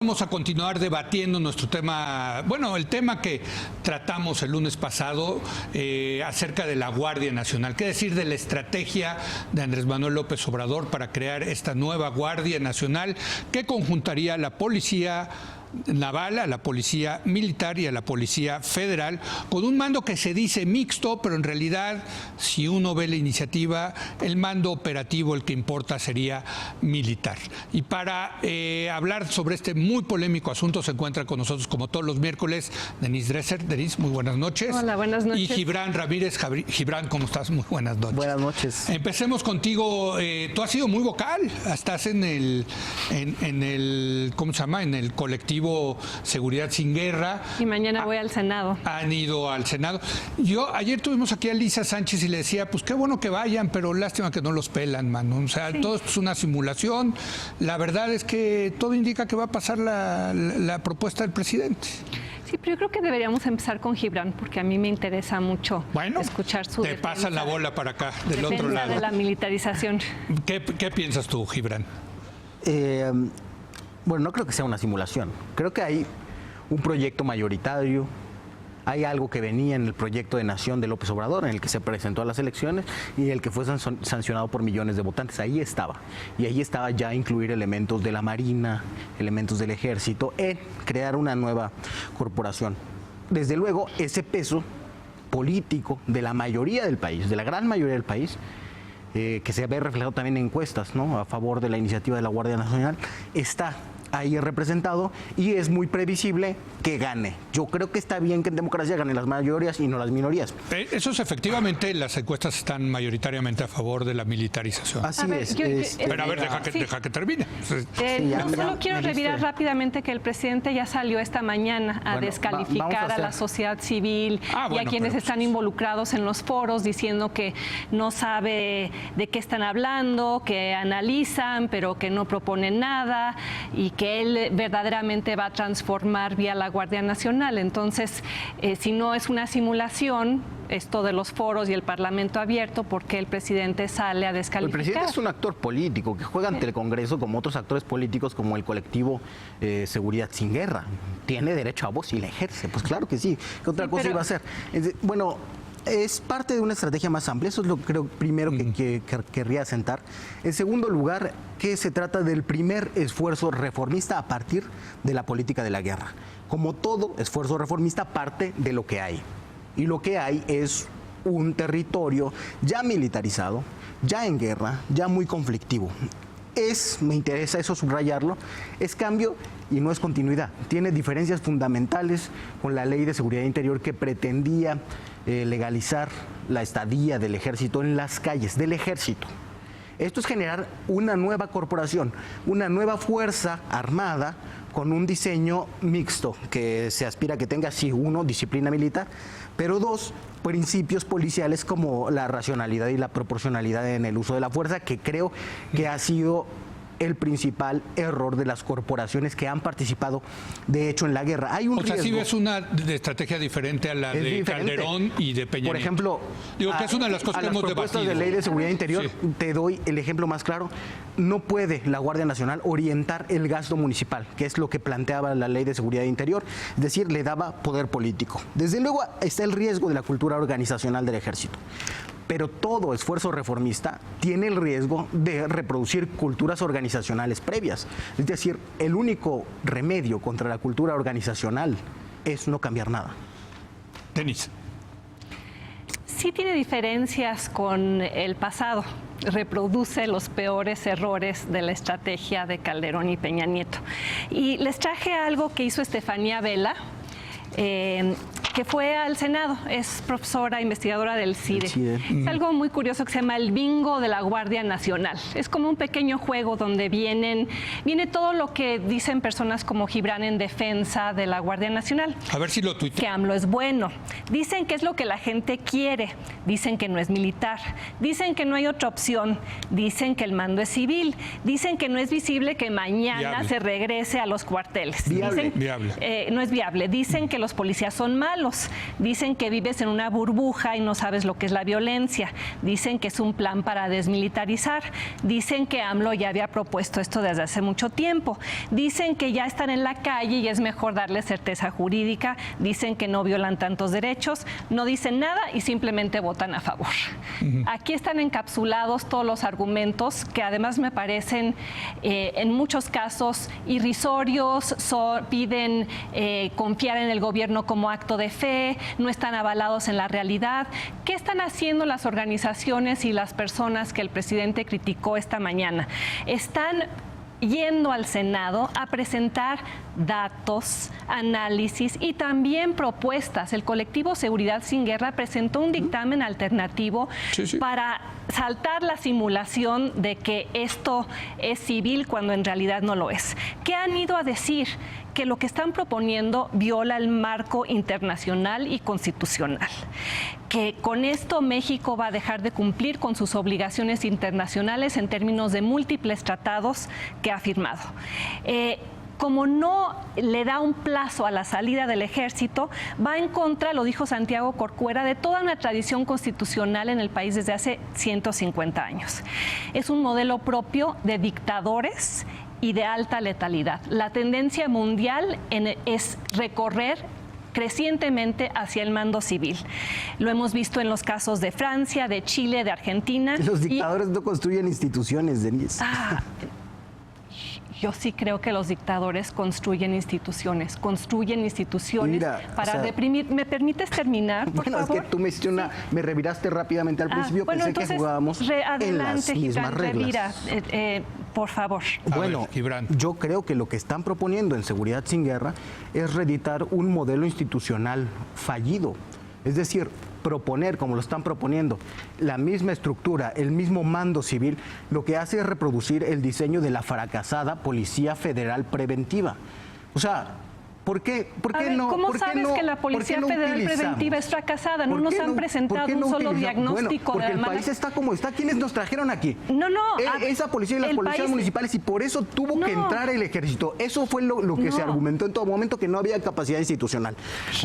Vamos a continuar debatiendo nuestro tema, bueno, el tema que tratamos el lunes pasado acerca de la Guardia Nacional. ¿Qué decir de la estrategia de Andrés Manuel López Obrador para crear esta nueva Guardia Nacional que conjuntaría a la Policía Naval, a la Policía Militar y a la Policía Federal, con un mando que se dice mixto, pero en realidad, si uno ve la iniciativa, el mando operativo, el que importa, sería militar? Y para hablar sobre este muy polémico asunto, se encuentra con nosotros, como todos los miércoles, Denise Dresser. Denise, muy buenas noches. Hola, buenas noches. Y Gibran Ramírez. Gibran, ¿cómo estás? Muy buenas noches. Buenas noches. Empecemos contigo. Tú has sido muy vocal. Estás en el ¿cómo se llama? En el colectivo Seguridad Sin Guerra. Y mañana voy al Senado. Han ido al Senado. Ayer tuvimos aquí a Lisa Sánchez y le decía, pues qué bueno que vayan, pero lástima que no los pelan, mano. O sea, sí. Todo esto es una simulación. La verdad es que todo indica que va a pasar la propuesta del presidente. Sí, pero yo creo que deberíamos empezar con Gibran, porque a mí me interesa mucho escuchar su defensa. Te pasan la bola para acá, del otro lado. De la militarización. ¿Qué piensas tú, Gibran? Bueno, no creo que sea una simulación. Creo que hay un proyecto mayoritario, hay algo que venía en el proyecto de nación de López Obrador, en el que se presentó a las elecciones y el que fue sancionado por millones de votantes. Ahí estaba. Y ahí estaba ya incluir elementos de la Marina, elementos del Ejército, en crear una nueva corporación. Desde luego, ese peso político de la mayoría del país, de la gran mayoría del país, que se ve reflejado también en encuestas, ¿no?, a favor de la iniciativa de la Guardia Nacional, está ahí representado y es muy previsible que gane. Yo creo que está bien que en democracia ganen las mayorías y no las minorías. Eso es efectivamente, las encuestas están mayoritariamente a favor de la militarización. Así es. Pero a ver, deja que termine. Solo quiero revirar rápidamente que el presidente ya salió esta mañana a descalificar a la sociedad civil y a quienes están involucrados en los foros, diciendo que no sabe de qué están hablando, que analizan, pero que no proponen nada, y que él verdaderamente va a transformar vía la Guardia Nacional. Entonces, si no es una simulación, esto de los foros y el Parlamento abierto, ¿por qué el presidente sale a descalificar? El presidente es un actor político que juega ante el Congreso como otros actores políticos, como el colectivo Seguridad Sin Guerra. Tiene derecho a voz y la ejerce. Pues claro que sí. ¿Qué otra cosa iba a hacer? Bueno, es parte de una estrategia más amplia, eso es lo que creo primero que querría asentar. En segundo lugar, que se trata del primer esfuerzo reformista a partir de la política de la guerra. Como todo esfuerzo reformista parte de lo que hay. Y lo que hay es un territorio ya militarizado, ya en guerra, ya muy conflictivo. Me interesa eso subrayarlo, es cambio y no es continuidad. Tiene diferencias fundamentales con la Ley de Seguridad Interior que pretendía legalizar la estadía del ejército en las calles, del ejército. Esto es generar una nueva corporación, una nueva fuerza armada con un diseño mixto que se aspira a que tenga, sí, uno, disciplina militar, pero dos, principios policiales como la racionalidad y la proporcionalidad en el uso de la fuerza, que creo que ha sido el principal error de las corporaciones que han participado, de hecho, en la guerra. Hay un riesgo. O sea, sí ves una estrategia diferente a la de Calderón y de Peña Nieto. Por ejemplo, digo que es una de las cosas que hemos debatido. A las propuestas de Ley de Seguridad Interior, te doy el ejemplo más claro. No puede la Guardia Nacional orientar el gasto municipal, que es lo que planteaba la Ley de Seguridad Interior, es decir, le daba poder político. Desde luego está el riesgo de la cultura organizacional del ejército. Pero todo esfuerzo reformista tiene el riesgo de reproducir culturas organizacionales previas. Es decir, el único remedio contra la cultura organizacional es no cambiar nada. Denise. Sí tiene diferencias con el pasado. Reproduce los peores errores de la estrategia de Calderón y Peña Nieto. Y les traje algo que hizo Estefanía Vela, que fue al Senado, es profesora investigadora del CIDE. Es algo muy curioso que se llama el bingo de la Guardia Nacional. Es como un pequeño juego donde viene todo lo que dicen personas como Gibran en defensa de la Guardia Nacional. A ver si lo tuiteo. Que AMLO es bueno. Dicen que es lo que la gente quiere. Dicen que no es militar. Dicen que no hay otra opción. Dicen que el mando es civil. Dicen que no es visible que mañana se regrese a los cuarteles. Viable. No es viable. Dicen que los policías son malos. malos. Dicen que vives en una burbuja y no sabes lo que es la violencia. Dicen que es un plan para desmilitarizar. Dicen que AMLO ya había propuesto esto desde hace mucho tiempo. Dicen que ya están en la calle y es mejor darle certeza jurídica. Dicen que no violan tantos derechos. No dicen nada y simplemente votan a favor. Aquí están encapsulados todos los argumentos que además me parecen en muchos casos irrisorios, piden confiar en el gobierno como acto de fe, no están avalados en la realidad. ¿Qué están haciendo las organizaciones y las personas que el presidente criticó esta mañana? Están yendo al Senado a presentar datos, análisis y también propuestas. El colectivo Seguridad Sin Guerra presentó un dictamen alternativo para saltar la simulación de que esto es civil cuando en realidad no lo es. ¿Qué han ido a decir? Que lo que están proponiendo viola el marco internacional y constitucional, que con esto México va a dejar de cumplir con sus obligaciones internacionales en términos de múltiples tratados que ha firmado. Como no le da un plazo a la salida del ejército, va en contra, lo dijo Santiago Corcuera, de toda una tradición constitucional en el país desde hace 150 años. Es un modelo propio de dictadores y de alta letalidad. La tendencia mundial es recorrer crecientemente hacia el mando civil. Lo hemos visto en los casos de Francia, de Chile, de Argentina. Los dictadores no construyen instituciones, Denise. Yo sí creo que los dictadores construyen instituciones Mira, para deprimir. ¿Me permites terminar, por favor? Es que tú me hiciste me reviraste rápidamente al principio, bueno, pensé que jugábamos en las mismas reglas. Por favor. Bueno, yo creo que lo que están proponiendo en Seguridad Sin Guerra es reeditar un modelo institucional fallido. Es decir, proponer, como lo están proponiendo, la misma estructura, el mismo mando civil, lo que hace es reproducir el diseño de la fracasada Policía Federal Preventiva. O sea, ¿por qué no? ¿Cómo sabes que la Policía Federal Preventiva es fracasada? No nos han presentado un solo diagnóstico. Porque el país está como está. ¿Quiénes nos trajeron aquí? Esa policía y las policías municipales, y por eso tuvo que entrar el ejército. Eso fue lo que se argumentó en todo momento, que no había capacidad institucional.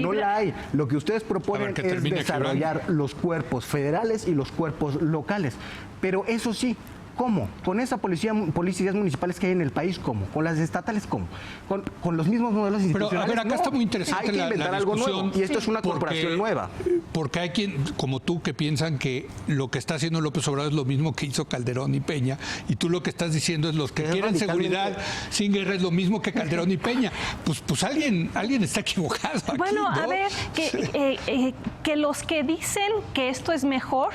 No la hay. Lo que ustedes proponen es desarrollar los cuerpos federales y los cuerpos locales. Pero eso sí, ¿cómo? Con esa policías municipales que hay en el país, ¿cómo? Con las estatales, ¿cómo? Con los mismos modelos institucionales. Pero a ver, acá está muy interesante hay que inventar algo nuevo, y esto es una corporación nueva. Porque hay quien, como tú, que piensan que lo que está haciendo López Obrador es lo mismo que hizo Calderón y Peña, y tú lo que estás diciendo es los que quieren seguridad sin guerra es lo mismo que Calderón y Peña. Pues alguien está equivocado aquí, bueno, ¿no? A ver, que los que dicen que esto es mejor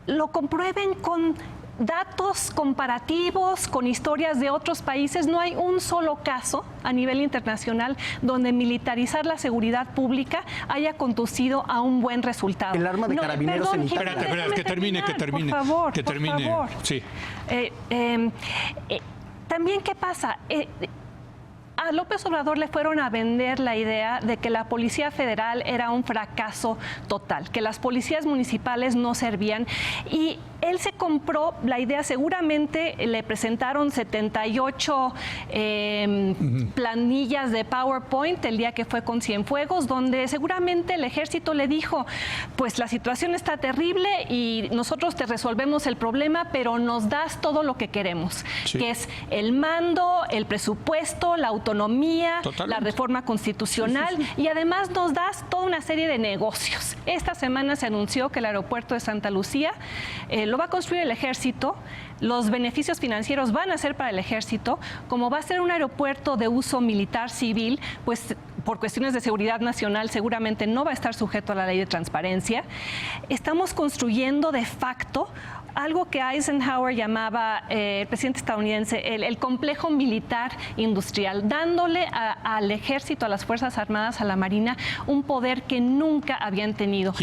lo comprueben con datos comparativos, con historias de otros países. No hay un solo caso a nivel internacional donde militarizar la seguridad pública haya conducido a un buen resultado. El arma de carabineros en Italia. Espérate, que termine. Por favor, que termine. Por favor. Sí. También, ¿qué pasa? A López Obrador le fueron a vender la idea de que la Policía Federal era un fracaso total, que las policías municipales no servían, y él se compró la idea. Seguramente le presentaron 78 planillas de PowerPoint el día que fue con Cienfuegos, donde seguramente el ejército le dijo, pues la situación está terrible y nosotros te resolvemos el problema, pero nos das todo lo que queremos, que es el mando, el presupuesto, la autonomía, la reforma constitucional, y además nos das toda una serie de negocios. Esta semana se anunció que el aeropuerto de Santa Lucía lo va a construir el ejército. Los beneficios financieros van a ser para el ejército. Como va a ser un aeropuerto de uso militar civil, pues por cuestiones de seguridad nacional seguramente no va a estar sujeto a la ley de transparencia. Estamos construyendo de facto algo que Eisenhower llamaba, el presidente estadounidense, el complejo militar industrial, dándole al ejército, a las Fuerzas Armadas, a la Marina, un poder que nunca habían tenido.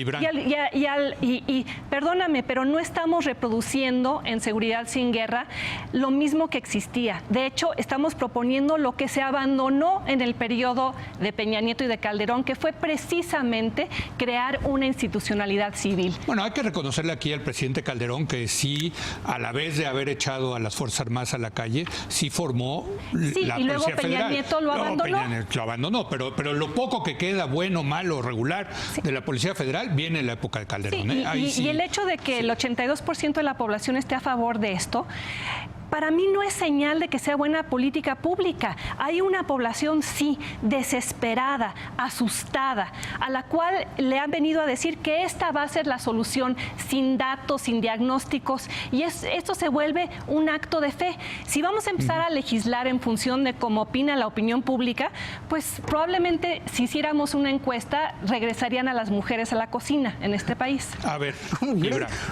Y perdóname, pero no estamos reproduciendo en Seguridad Sin Guerra lo mismo que existía. De hecho, estamos proponiendo lo que se abandonó en el periodo de Peña Nieto y de Calderón, que fue precisamente crear una institucionalidad civil. Bueno, hay que reconocerle aquí al presidente Calderón que que sí, a la vez de haber echado a las Fuerzas Armadas a la calle, sí formó la y luego Policía Peña Federal. Nieto lo abandonó. Peña Nieto lo abandonó, pero lo poco que queda, bueno, malo, regular, de la Policía Federal, viene en la época de Calderón. Y el hecho de que el 82% de la población esté a favor de esto, para mí no es señal de que sea buena política pública. Hay una población, sí, desesperada, asustada, a la cual le han venido a decir que esta va a ser la solución, sin datos, sin diagnósticos, y esto se vuelve un acto de fe. Si vamos a empezar a legislar en función de cómo opina la opinión pública, pues probablemente si hiciéramos una encuesta, regresarían a las mujeres a la cocina en este país. A ver,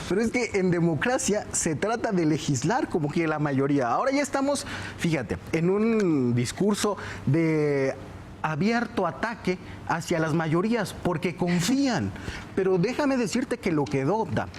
pero es que en democracia se trata de legislar como que la mayoría. Ahora ya estamos, fíjate, en un discurso de abierto ataque hacia las mayorías porque confían. Pero déjame decirte que lo que dota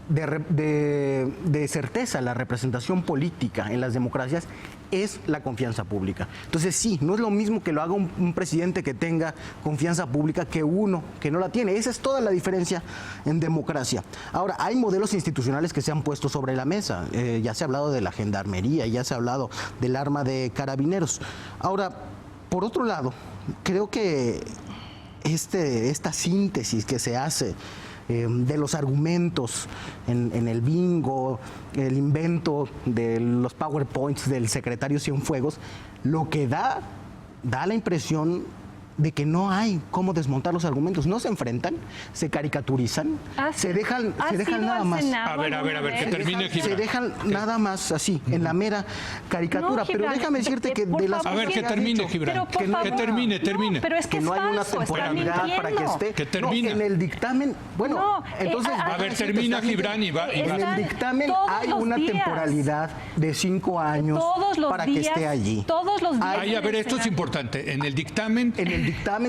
de certeza la representación política en las democracias es la confianza pública. Entonces sí, no es lo mismo que lo haga un presidente que tenga confianza pública que uno que no la tiene. Esa es toda la diferencia en democracia. Ahora, hay modelos institucionales que se han puesto sobre la mesa. Ya se ha hablado de la gendarmería, ya se ha hablado del arma de carabineros. Ahora, por otro lado, creo que esta síntesis que se hace de los argumentos en el bingo, el invento de los PowerPoints del secretario Cienfuegos, lo que da la impresión de que no hay cómo desmontar los argumentos. No se enfrentan, se caricaturizan, se dejan nada más. A ver, que termine Gibran. Se dejan nada más así, en la mera caricatura. No, Gibran, pero déjame decirte que de las A ver, que termine, Gibran. Que termine. No, pero es que no es hay una falso, está temporalidad para que mintiendo. esté. Que termina. No, en el dictamen, bueno, No, entonces... a ver, termina Gibran y va. En el dictamen hay una temporalidad de 5 años para que esté allí. Todos los días. Ay, a ver, esto es importante. En el dictamen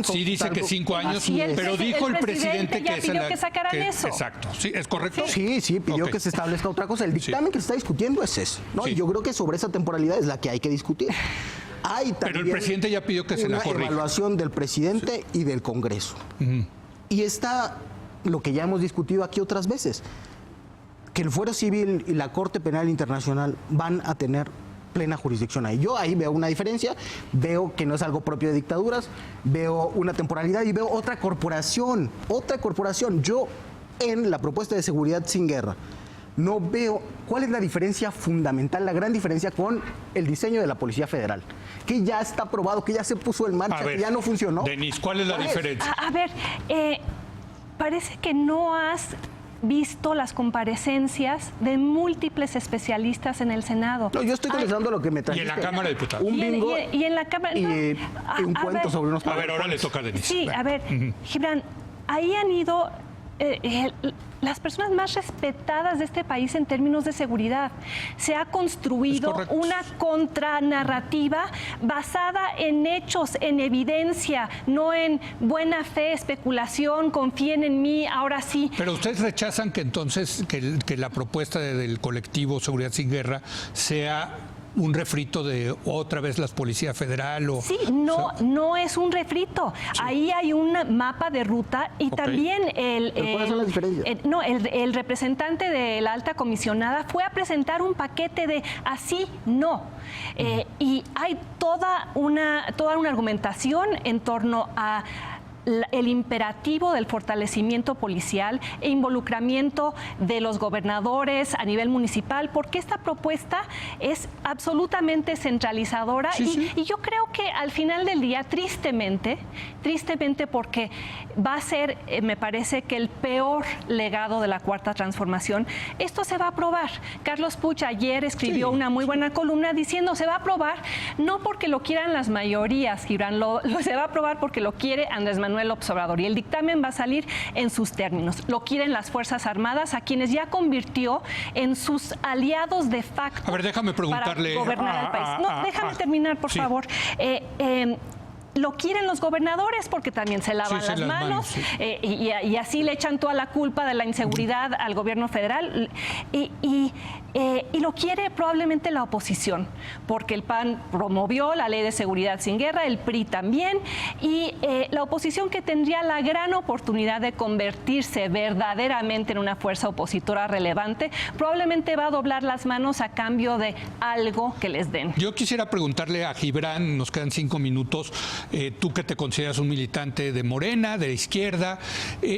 sí dice que 5 años, pero dijo el presidente que pidió que sacaran eso. Exacto, ¿sí? ¿Es correcto? Sí, pidió que se establezca otra cosa. El dictamen que se está discutiendo es ese, ¿no? Sí. Y yo creo que sobre esa temporalidad es la que hay que discutir. Hay Pero el presidente ya pidió que se la corrija. Una evaluación del presidente y del Congreso. Y está lo que ya hemos discutido aquí otras veces, que el Fuero Civil y la Corte Penal Internacional van a tener plena jurisdicción ahí. Yo ahí veo una diferencia, veo que no es algo propio de dictaduras, veo una temporalidad y veo otra corporación. Yo, en la propuesta de seguridad sin guerra, no veo cuál es la diferencia fundamental, la gran diferencia con el diseño de la Policía Federal, que ya está aprobado, que ya se puso en marcha, que ya no funcionó. Denise, ¿cuál es la diferencia? A ver, parece que no has visto las comparecencias de múltiples especialistas en el Senado. No, yo estoy contestando lo que me trajiste. Y en la Cámara de Diputados. Un bingo y en la Cámara... y un cuento sobre unos... A ver, ahora le toca a Denise. Sí, a ver, Gibran, ahí han ido las personas más respetadas de este país en términos de seguridad. Se ha construido una contranarrativa basada en hechos, en evidencia, no en buena fe, especulación, confíen en mí, ahora sí. Pero ustedes rechazan que entonces que la propuesta del colectivo Seguridad Sin Guerra sea un refrito de otra vez la Policía Federal. Sí, no es un refrito. Sí. Ahí hay un mapa de ruta y también ¿cuáles son las diferencias? El representante de la alta comisionada fue a presentar un paquete de así no. Y hay toda una argumentación en torno a el imperativo del fortalecimiento policial e involucramiento de los gobernadores a nivel municipal, porque esta propuesta es absolutamente centralizadora y yo creo que al final del día, tristemente porque va a ser, me parece que el peor legado de la Cuarta Transformación, esto se va a aprobar. Carlos Puch ayer escribió una muy buena columna diciendo se va a aprobar no porque lo quieran las mayorías, Gibran, se va a aprobar porque lo quiere Andrés Manuel López Obrador y el dictamen va a salir en sus términos. Lo quieren las Fuerzas Armadas, a quienes ya convirtió en sus aliados de facto. A ver, déjame preguntarle para gobernar el país. No, déjame terminar, por favor. Lo quieren los gobernadores porque también se lavan las manos y así le echan toda la culpa de la inseguridad al gobierno federal. Y y lo quiere probablemente la oposición, porque el PAN promovió la ley de seguridad sin guerra, el PRI también, y la oposición, que tendría la gran oportunidad de convertirse verdaderamente en una fuerza opositora relevante, probablemente va a doblar las manos a cambio de algo que les den. Yo quisiera preguntarle a Gibran, nos quedan 5 minutos, tú que te consideras un militante de Morena, de la izquierda,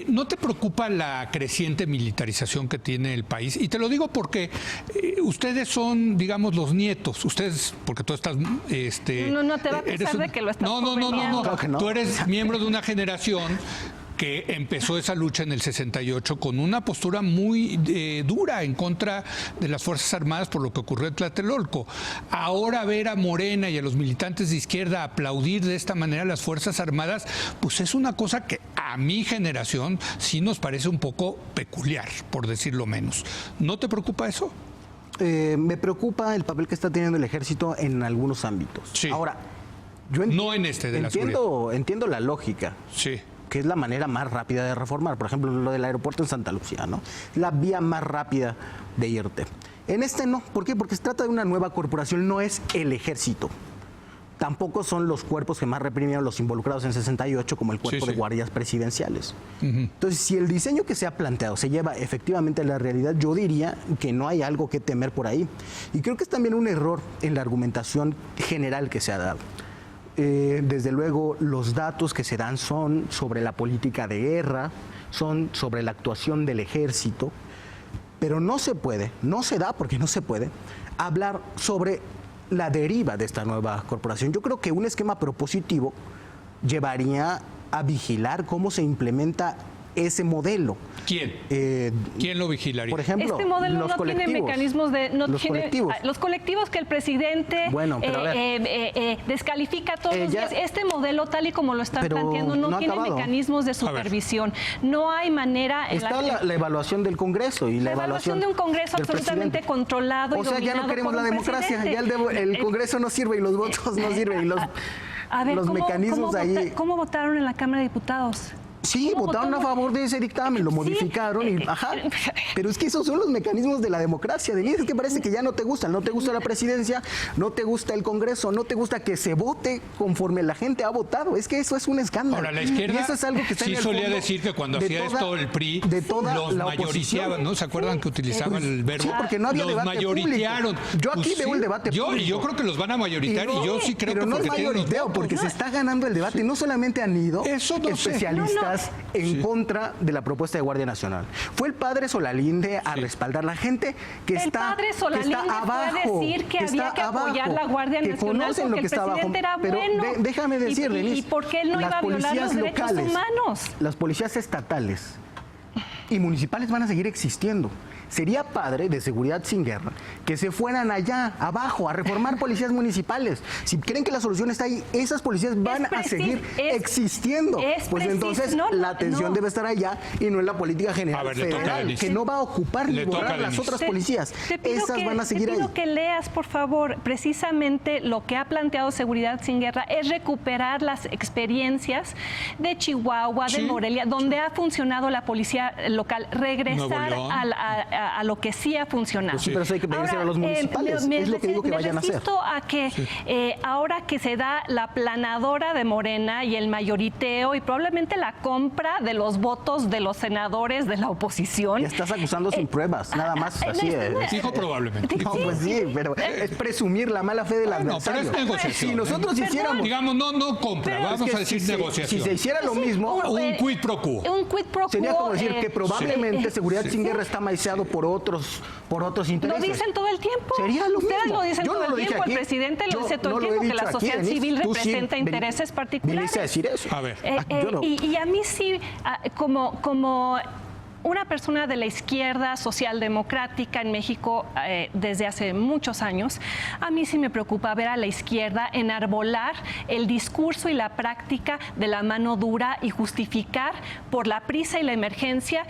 ¿no te preocupa la creciente militarización que tiene el país? Y te lo digo porque ustedes son, digamos, los nietos, ustedes, porque tú estás... no te va a acusar de que lo estás No. Claro que no. Tú eres miembro de una generación que empezó esa lucha en el 68 con una postura muy dura en contra de las Fuerzas Armadas por lo que ocurrió en Tlatelolco. Ahora ver a Morena y a los militantes de izquierda aplaudir de esta manera a las Fuerzas Armadas, pues es una cosa que a mi generación sí nos parece un poco peculiar, por decirlo menos. ¿No te preocupa eso? Me preocupa el papel que está teniendo el ejército en algunos ámbitos. Sí. Ahora, yo No en este de la entiendo la lógica. Sí. Que es la manera más rápida de reformar. Por ejemplo, lo del aeropuerto en Santa Lucía, ¿no? La vía más rápida de irte. En este no. ¿Por qué? Porque se trata de una nueva corporación, no es el ejército. Tampoco son los cuerpos que más reprimieron los involucrados en 68, como el cuerpo de guardias presidenciales. Entonces, si el diseño que se ha planteado se lleva efectivamente a la realidad, yo diría que no hay algo que temer por ahí. Y creo que es también un error en la argumentación general que se ha dado. Desde luego, los datos que se dan son sobre la política de guerra, son sobre la actuación del ejército, pero no se puede, no se da porque no se puede, hablar sobre la deriva de esta nueva corporación. Yo creo que un esquema propositivo llevaría a vigilar cómo se implementa ese modelo. ¿Quién? ¿Quién lo vigilaría? Por ejemplo, este modelo los no colectivos. tiene mecanismos de... Colectivos. Los colectivos que el presidente Bueno, pero a ver. descalifica todos los días. Este modelo, tal y como lo están Pero planteando, no no ha tiene acabado. mecanismos de supervisión. No hay manera... Está la evaluación del Congreso y la evaluación de un Congreso del absolutamente presidente. controlado y O sea, ya no dominado queremos por la un democracia, presidente. ya el Congreso no sirve y los votos no sirven y los A ver, mecanismos ahí... ¿Cómo votaron en la Cámara de Diputados? Sí, votaron a favor de ese dictamen, lo modificaron y ajá. Pero es que esos son los mecanismos de la democracia, Denise. Es que parece que ya no te gustan, no te gusta la presidencia, no te gusta el Congreso, no te gusta que se vote conforme la gente ha votado. Es que eso es un escándalo. Ahora, la izquierda y eso es algo que está sí en el solía fondo decir que cuando de hacía toda- esto el PRI, de toda los la mayoriteaban, oposición. ¿no? ¿Se acuerdan que utilizaban el verbo? Sí, porque no había los debate mayoritearon. público. Yo aquí veo el debate Y público. yo creo que los van a mayoritear y yo sí creo pero que no es porque tienen los mayoriteo, votos. porque se está ganando el debate. No solamente han ido Eso no sé. especialistas en contra de la propuesta de Guardia Nacional. Fue el padre Solalinde a respaldar la gente que El está padre Solalinde que está abajo, fue decir que había está que apoyar abajo, la Guardia que Nacional conocen porque lo que el está abajo. presidente era Pero bueno. déjame decir, Denise, ¿Y por qué él no las iba a violar los policías derechos locales, humanos? las policías estatales y municipales van a seguir existiendo. Sería padre, de seguridad sin guerra, que se fueran allá, abajo, a reformar policías municipales. Si creen que la solución está ahí, esas policías van a seguir existiendo. Pues entonces la atención debe estar allá y no en la política general A ver, le toca a federal, Denise. que no va a ocupar ni Le toca a borrar las Denise. otras policías. Esas van a seguir te ahí. pido que leas, por favor, precisamente lo que ha planteado Seguridad Sin Guerra es recuperar las experiencias de Chihuahua, de Morelia, donde ha funcionado la policía local, regresar Nuevo León. a lo que sí ha funcionado. Pues sí, pero eso hay que pedírselo a los municipales. Es lo que digo que vayan a hacer. Resisto a que ahora que se da la planadora de Morena y el mayoriteo y probablemente la compra de los votos de los senadores de la oposición. Ya estás acusando sin pruebas, nada más así. Dijo probablemente. No, pues sí, pero es presumir la mala fe del Bueno, pero adversario. es negociación. Si nosotros hiciéramos... Digamos, no compra, Pero vamos es que a decir si negociación. se hiciera lo mismo, un quid pro quo. Un quid pro quo. sería como decir que probablemente sí. Seguridad Sin Guerra está maiciado por otros Lo intereses. dicen todo el tiempo. Sería lo Ustedes mismo. lo dicen Yo todo no el lo dije tiempo. aquí. El presidente lo Yo dice todo no el lo he tiempo que la dicho aquí, sociedad Denise. civil Tú sí representa intereses particulares. viniste a decir eso. A ver. Yo no. Y a mí sí, como una persona de la izquierda socialdemocrática en México desde hace muchos años, a mí sí me preocupa ver a la izquierda enarbolar el discurso y la práctica de la mano dura y justificar por la prisa y la emergencia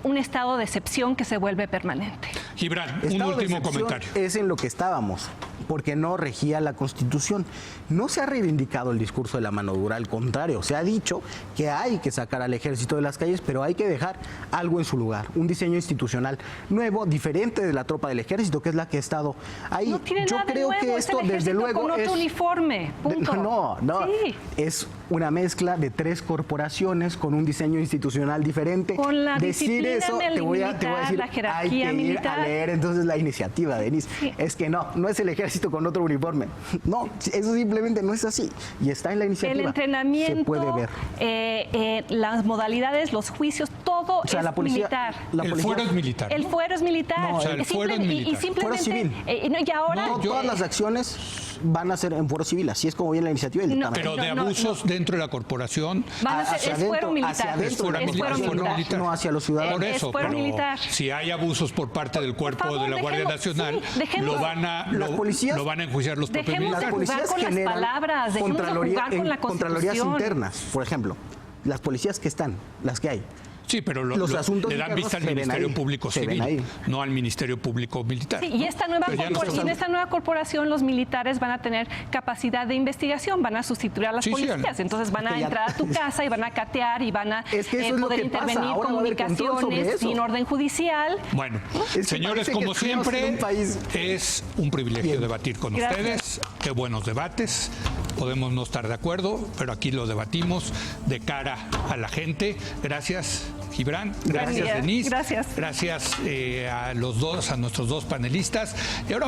un estado de excepción que se vuelve permanente. Gibran, un Estado de último excepción comentario. Es en lo que estábamos. porque no regía la Constitución. No se ha reivindicado el discurso de la mano dura, al contrario, se ha dicho que hay que sacar al ejército de las calles, pero hay que dejar algo en su lugar, un diseño institucional nuevo, diferente de la tropa del ejército, que es la que ha estado ahí. No tiene Yo nada creo nuevo, que es esto, el desde ejército luego, con otro uniforme, punto. No, Sí. es una mezcla de 3 corporaciones con un diseño institucional diferente. Con la Decir disciplina eso, te voy a decir, la hay jerarquía que ir militar. a leer entonces la iniciativa, Denise. Sí. Es que no es el ejército con otro uniforme. No, eso simplemente no es así. Y está en la iniciativa. El entrenamiento, se puede ver. las modalidades, los juicios, todo O sea, es la policía, militar. El fuero es militar. El fuero es militar. No, o sea, el fuero es militar. Y simplemente, Fuero civil. y ahora Todas las acciones van a ser en fuero civil. Así es como viene la iniciativa. y el No, dictamen. Pero de abusos dentro de la corporación. van a ser, hacia es fuero adentro, militar. hacia adentro, Es fuero militar. no hacia los ciudadanos. Por Es eso, fuero pero militar. si hay abusos por parte del cuerpo favor, de la Guardia dejemos- Nacional, sí, dejemos- lo van a enjuiciar los propios Dejemos de militares. jugar con las palabras, dejemos de jugar con la Contralorías Constitución. internas, por ejemplo. Las policías que están, las que hay. Sí, pero Los asuntos le dan internos vista al se ven Ministerio ahí, Público se ven Civil, ahí. no al Ministerio Público Militar. Sí, y esta nueva Pero ya no en esta nueva corporación los militares van a tener capacidad de investigación, van a sustituir a las Sí, sí, policías, entonces van es a que ya- entrar a tu casa y van a catear y van a Es que eso es lo poder que pasa, intervenir ahora va a haber control sobre comunicaciones eso. sin orden judicial. Bueno, que señores, parece como que estamos siempre, en un país- es un privilegio Bien. debatir con Gracias. ustedes. Qué buenos debates. Podemos no estar de acuerdo, pero aquí lo debatimos de cara a la gente. Gracias, Gibran. Gracias, día. Denise. Gracias. Gracias a los dos, a nuestros dos panelistas. Y ahora